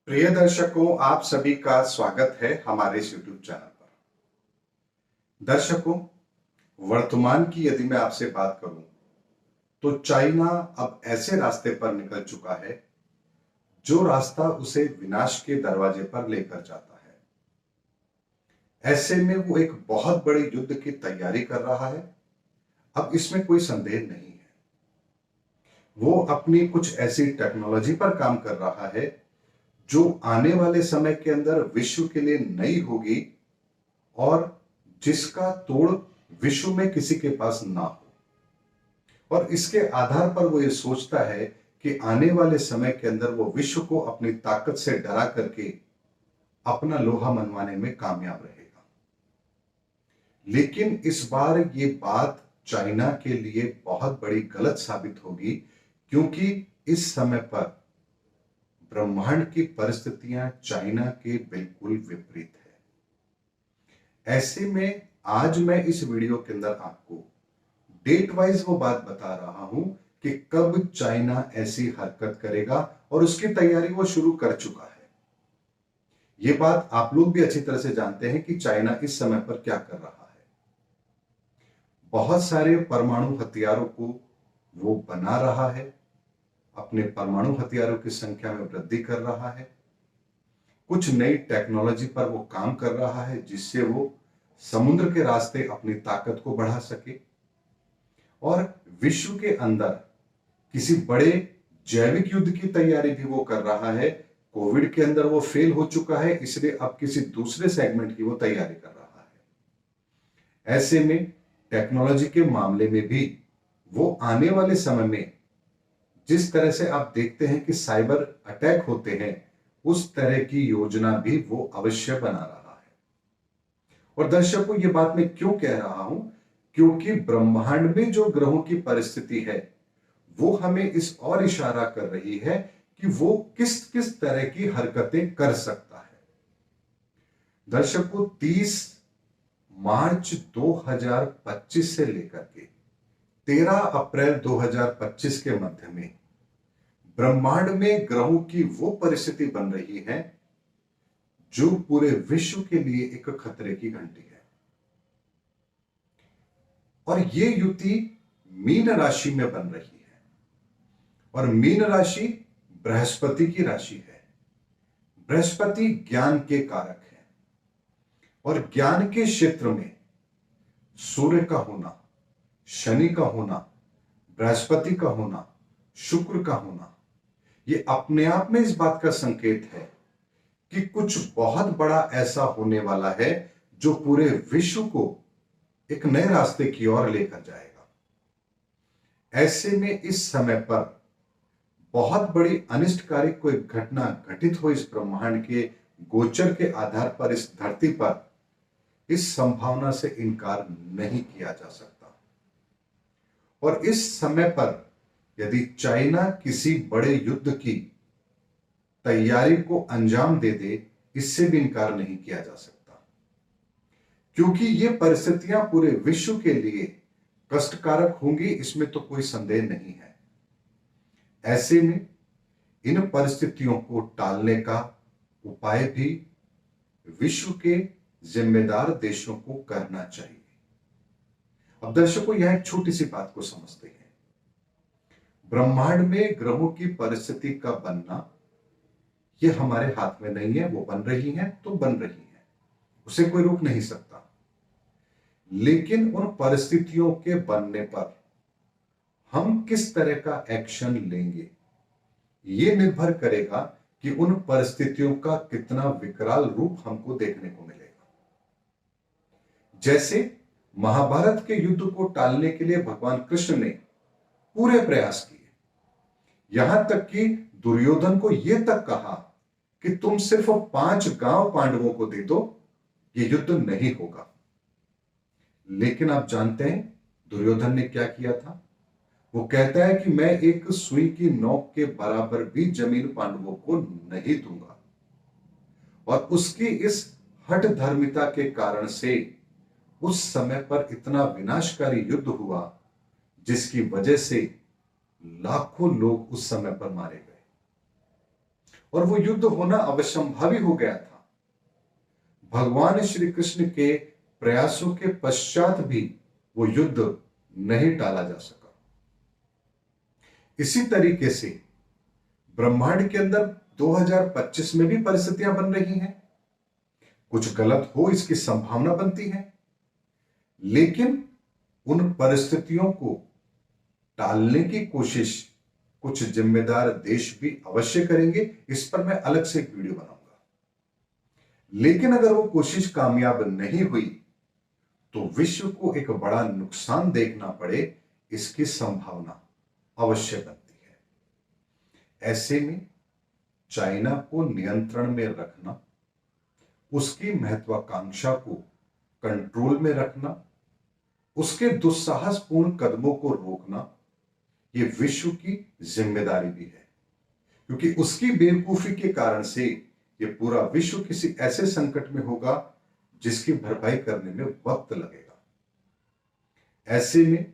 प्रिय दर्शकों, आप सभी का स्वागत है हमारे इस YouTube चैनल पर। दर्शकों, वर्तमान की यदि मैं आपसे बात करूं तो चाइना अब ऐसे रास्ते पर निकल चुका है जो रास्ता उसे विनाश के दरवाजे पर लेकर जाता है। ऐसे में वो एक बहुत बड़े युद्ध की तैयारी कर रहा है। अब इसमें कोई संदेह नहीं है। वो अपनी कुछ ऐसी टेक्नोलॉजी पर काम कर रहा है जो आने वाले समय के अंदर विश्व के लिए नई होगी और जिसका तोड़ विश्व में किसी के पास ना हो। और इसके आधार पर वो ये सोचता है कि आने वाले समय के अंदर वो विश्व को अपनी ताकत से डरा करके अपना लोहा मनवाने में कामयाब रहेगा। लेकिन इस बार ये बात चाइना के लिए बहुत बड़ी गलत साबित होगी, क्योंकि इस समय पर ब्रह्मांड की परिस्थितियां चाइना के बिल्कुल विपरीत है। ऐसे में आज मैं इस वीडियो के अंदर आपको डेट वाइज वो बात बता रहा हूं कि कब चाइना ऐसी हरकत करेगा, और उसकी तैयारी वो शुरू कर चुका है। ये बात आप लोग भी अच्छी तरह से जानते हैं कि चाइना इस समय पर क्या कर रहा है। बहुत सारे परमाणु हथियारों को वो बना रहा है, अपने परमाणु हथियारों की संख्या में वृद्धि कर रहा है। कुछ नई टेक्नोलॉजी पर वो काम कर रहा है जिससे वो समुद्र के रास्ते अपनी ताकत को बढ़ा सके, और विश्व के अंदर किसी बड़े जैविक युद्ध की तैयारी भी वो कर रहा है। कोविड के अंदर वो फेल हो चुका है, इसलिए अब किसी दूसरे सेगमेंट की वो तैयारी कर रहा है। ऐसे में टेक्नोलॉजी के मामले में भी वो आने वाले समय में जिस तरह से आप देखते हैं कि साइबर अटैक होते हैं, उस तरह की योजना भी वो अवश्य बना रहा है। और दर्शकों, ये बात मैं क्यों कह रहा हूं, क्योंकि ब्रह्मांड में जो ग्रहों की परिस्थिति है वो हमें इस और इशारा कर रही है कि वो किस किस तरह की हरकतें कर सकता है। दर्शकों, 30 मार्च 2025 से लेकर के 13 अप्रैल 2025 के मध्य में ब्रह्मांड में ग्रहों की वो परिस्थिति बन रही है जो पूरे विश्व के लिए एक खतरे की घंटी है। और ये युति मीन राशि में बन रही है, और मीन राशि बृहस्पति की राशि है। बृहस्पति ज्ञान के कारक है, और ज्ञान के क्षेत्र में सूर्य का होना, शनि का होना, बृहस्पति का होना, शुक्र का होना, ये अपने आप में इस बात का संकेत है कि कुछ बहुत बड़ा ऐसा होने वाला है जो पूरे विश्व को एक नए रास्ते की ओर लेकर जाएगा। ऐसे में इस समय पर बहुत बड़ी अनिष्टकारी कोई घटना घटित हो इस ब्रह्मांड के गोचर के आधार पर इस धरती पर, इस संभावना से इनकार नहीं किया जा सकता। और इस समय पर यदि चाइना किसी बड़े युद्ध की तैयारी को अंजाम दे दे, इससे भी इनकार नहीं किया जा सकता, क्योंकि ये परिस्थितियां पूरे विश्व के लिए कष्टकारक होंगी, इसमें तो कोई संदेह नहीं है। ऐसे में इन परिस्थितियों को टालने का उपाय भी विश्व के जिम्मेदार देशों को करना चाहिए। अब दर्शकों, यहां एक छोटी सी बात को समझते हैं। ब्रह्मांड में ग्रहों की परिस्थिति का बनना यह हमारे हाथ में नहीं है। वो बन रही हैं तो बन रही हैं, उसे कोई रोक नहीं सकता। लेकिन उन परिस्थितियों के बनने पर हम किस तरह का एक्शन लेंगे, यह निर्भर करेगा कि उन परिस्थितियों का कितना विकराल रूप हमको देखने को मिलेगा। जैसे महाभारत के युद्ध को टालने के लिए भगवान कृष्ण ने पूरे प्रयास किए, यहां तक कि दुर्योधन को यह तक कहा कि तुम सिर्फ 5 गांव पांडवों को दे दो, यह युद्ध नहीं होगा। लेकिन आप जानते हैं दुर्योधन ने क्या किया था? वो कहता है कि मैं एक सुई की नोक के बराबर भी जमीन पांडवों को नहीं दूंगा। और उसकी इस हठ धर्मिता के कारण से उस समय पर इतना विनाशकारी युद्ध हुआ, जिसकी वजह से लाखों लोग उस समय पर मारे गए। और वो युद्ध होना अवश्यंभावी हो गया था। भगवान श्री कृष्ण के प्रयासों के पश्चात भी वो युद्ध नहीं टाला जा सका। इसी तरीके से ब्रह्मांड के अंदर 2025 में भी परिस्थितियां बन रही हैं। कुछ गलत हो इसकी संभावना बनती है, लेकिन उन परिस्थितियों को टालने की कोशिश कुछ जिम्मेदार देश भी अवश्य करेंगे। इस पर मैं अलग से एक वीडियो बनाऊंगा। लेकिन अगर वो कोशिश कामयाब नहीं हुई तो विश्व को एक बड़ा नुकसान देखना पड़े, इसकी संभावना अवश्य बनती है। ऐसे में चाइना को नियंत्रण में रखना, उसकी महत्वाकांक्षा को कंट्रोल में रखना, उसके दुस्साहसपूर्ण कदमों को रोकना, यह विश्व की जिम्मेदारी भी है। क्योंकि उसकी बेवकूफी के कारण से यह पूरा विश्व किसी ऐसे संकट में होगा जिसकी भरपाई करने में वक्त लगेगा। ऐसे में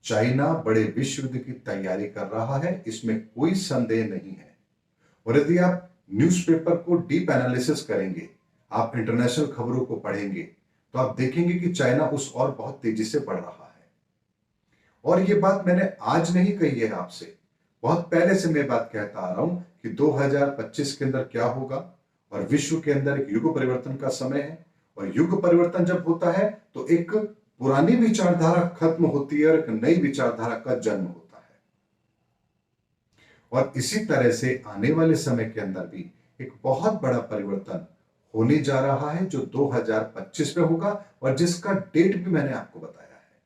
चाइना बड़े विश्व युद्ध की तैयारी कर रहा है, इसमें कोई संदेह नहीं है। और यदि आप न्यूज़पेपर को डीप एनालिसिस करेंगे, आप इंटरनेशनल खबरों को पढ़ेंगे, तो आप देखेंगे कि चाइना उस और बहुत तेजी से बढ़ रहा है। और ये बात मैंने आज नहीं कही है आपसे, बहुत पहले से मैं बात कहता आ रहा हूं कि 2025 के अंदर क्या होगा और विश्व के अंदर एक युग परिवर्तन का समय है। और युग परिवर्तन जब होता है तो एक पुरानी विचारधारा खत्म होती है और एक नई विचारधारा का जन्म होता है। और इसी तरह से आने वाले समय के अंदर भी एक बहुत बड़ा परिवर्तन होने जा रहा है जो 2025 में होगा और जिसका डेट भी मैंने आपको बताया है।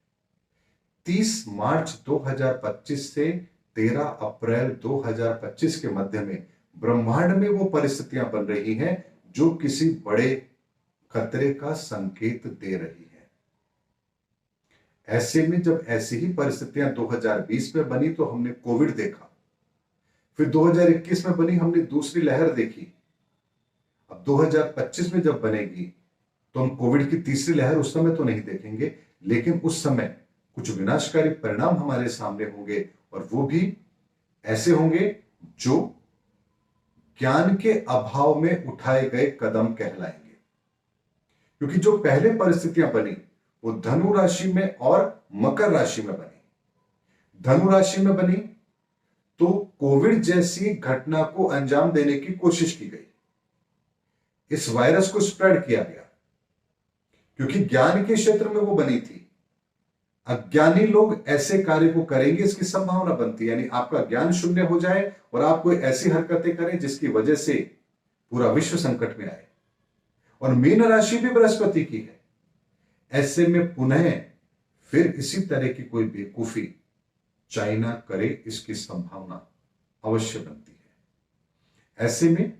30 मार्च 2025 से 13 अप्रैल 2025 के मध्य में ब्रह्मांड में वो परिस्थितियां बन रही हैं जो किसी बड़े खतरे का संकेत दे रही है। ऐसे में जब ऐसी ही परिस्थितियां 2020 में बनी तो हमने कोविड देखा, फिर 2021 में बनी हमने दूसरी लहर देखी। अब 2025 में जब बनेगी तो हम कोविड की तीसरी लहर उस समय तो नहीं देखेंगे, लेकिन उस समय कुछ विनाशकारी परिणाम हमारे सामने होंगे और वो भी ऐसे होंगे जो ज्ञान के अभाव में उठाए गए कदम कहलाएंगे। क्योंकि जो पहले परिस्थितियां बनी वो धनु राशि में और मकर राशि में बनी। धनु राशि में बनी तो कोविड जैसी घटना को अंजाम देने की कोशिश की गई, इस वायरस को स्प्रेड किया गया, क्योंकि ज्ञान के क्षेत्र में वो बनी थी। अज्ञानी लोग ऐसे कार्य को करेंगे, इसकी संभावना बनती है, यानी आपका ज्ञान शून्य हो जाए और आप कोई ऐसी हरकतें करें जिसकी वजह से पूरा विश्व संकट में आए। और मीन राशि भी बृहस्पति की है। ऐसे में पुनः फिर इसी तरह की कोई बेवकूफी चाइना करे, इसकी संभावना अवश्य बनती है। ऐसे में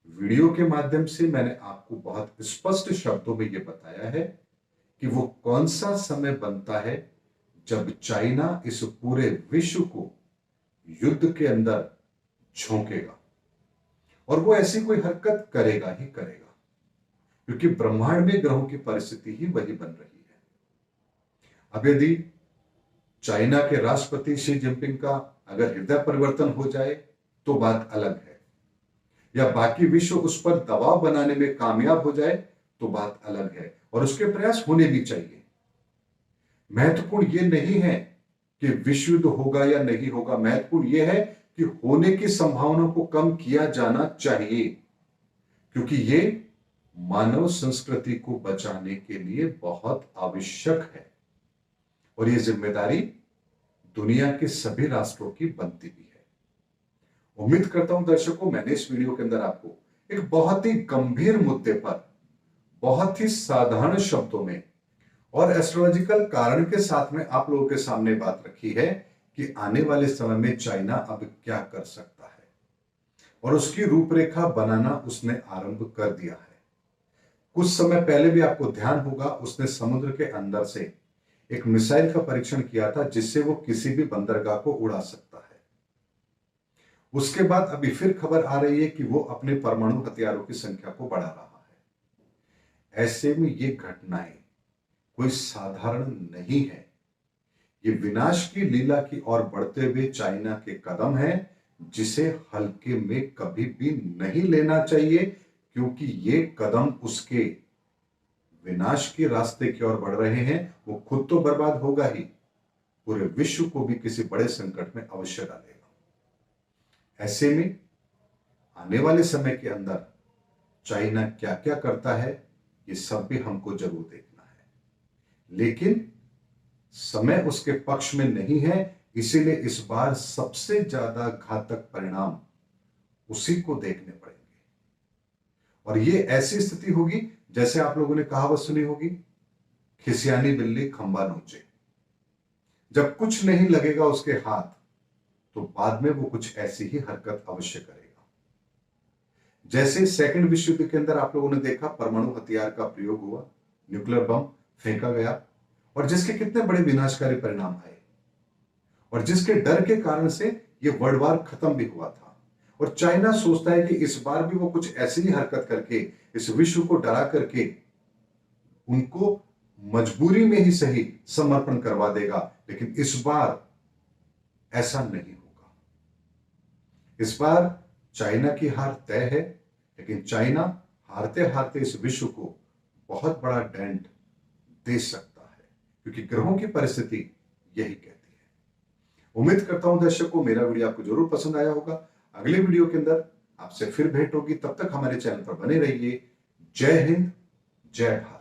वीडियो के माध्यम से मैंने आपको बहुत स्पष्ट शब्दों में यह बताया है कि वो कौन सा समय बनता है जब चाइना इस पूरे विश्व को युद्ध के अंदर झोंकेगा। और वो ऐसी कोई हरकत करेगा ही करेगा, क्योंकि ब्रह्मांड में ग्रहों की परिस्थिति ही वही बन रही है। अब यदि चाइना के राष्ट्रपति शी जिनपिंग का अगर हृदय परिवर्तन हो जाए तो बात अलग है, या बाकी विश्व उस पर दबाव बनाने में कामयाब हो जाए तो बात अलग है, और उसके प्रयास होने भी चाहिए। महत्वपूर्ण यह नहीं है कि विश्व युद्ध होगा या नहीं होगा, महत्वपूर्ण यह है कि होने की संभावना को कम किया जाना चाहिए, क्योंकि यह मानव संस्कृति को बचाने के लिए बहुत आवश्यक है और यह जिम्मेदारी दुनिया के सभी राष्ट्रों की बनती भी है। उम्मीद करता हूं दर्शकों, मैंने इस वीडियो के अंदर आपको एक बहुत ही गंभीर मुद्दे पर बहुत ही साधारण शब्दों में और एस्ट्रोलॉजिकल कारण के साथ में आप लोगों के सामने बात रखी है कि आने वाले समय में चाइना अब क्या कर सकता है, और उसकी रूपरेखा बनाना उसने आरंभ कर दिया है। कुछ समय पहले भी आपको ध्यान होगा उसने समुद्र के अंदर से एक मिसाइल का परीक्षण किया था जिससे वो किसी भी बंदरगाह को उड़ा सकता है। उसके बाद अभी फिर खबर आ रही है कि वो अपने परमाणु हथियारों की संख्या को बढ़ा रहा है। ऐसे में ये घटनाएं कोई साधारण नहीं है, ये विनाश की लीला की ओर बढ़ते हुए चाइना के कदम हैं जिसे हल्के में कभी भी नहीं लेना चाहिए, क्योंकि ये कदम उसके विनाश के रास्ते की ओर बढ़ रहे हैं। वो खुद तो बर्बाद होगा ही, पूरे विश्व को भी किसी बड़े संकट में अवश्य डालेगा। ऐसे में आने वाले समय के अंदर चाइना क्या क्या करता है, ये सब भी हमको जरूर देखना है। लेकिन समय उसके पक्ष में नहीं है, इसीलिए इस बार सबसे ज्यादा घातक परिणाम उसी को देखने पड़ेंगे। और ये ऐसी स्थिति होगी जैसे आप लोगों ने कहावत सुनी होगी, खिसियानी बिल्ली खंबा नोचे। जब कुछ नहीं लगेगा उसके हाथ, तो बाद में वो कुछ ऐसी ही हरकत अवश्य करेगा। जैसे सेकंड विश्व युद्ध के अंदर आप लोगों ने देखा, परमाणु हथियार का प्रयोग हुआ, न्यूक्लियर बम फेंका गया, और जिसके कितने बड़े विनाशकारी परिणाम आए, और जिसके डर के कारण से यह वर्ल्ड वार खत्म भी हुआ था। और चाइना सोचता है कि इस बार भी वो कुछ ऐसी ही हरकत करके इस विश्व को डरा करके उनको मजबूरी में ही सही समर्पण करवा देगा। लेकिन इस बार ऐसा नहीं होगा। इस बार चाइना की हार तय है, लेकिन चाइना हारते हारते इस विश्व को बहुत बड़ा डेंट दे सकता है, क्योंकि ग्रहों की परिस्थिति यही कहती है। उम्मीद करता हूं दर्शकों, मेरा वीडियो आपको जरूर पसंद आया होगा। अगले वीडियो के अंदर आपसे फिर भेंट होगी, तब तक हमारे चैनल पर बने रहिए। जय हिंद, जय भारत।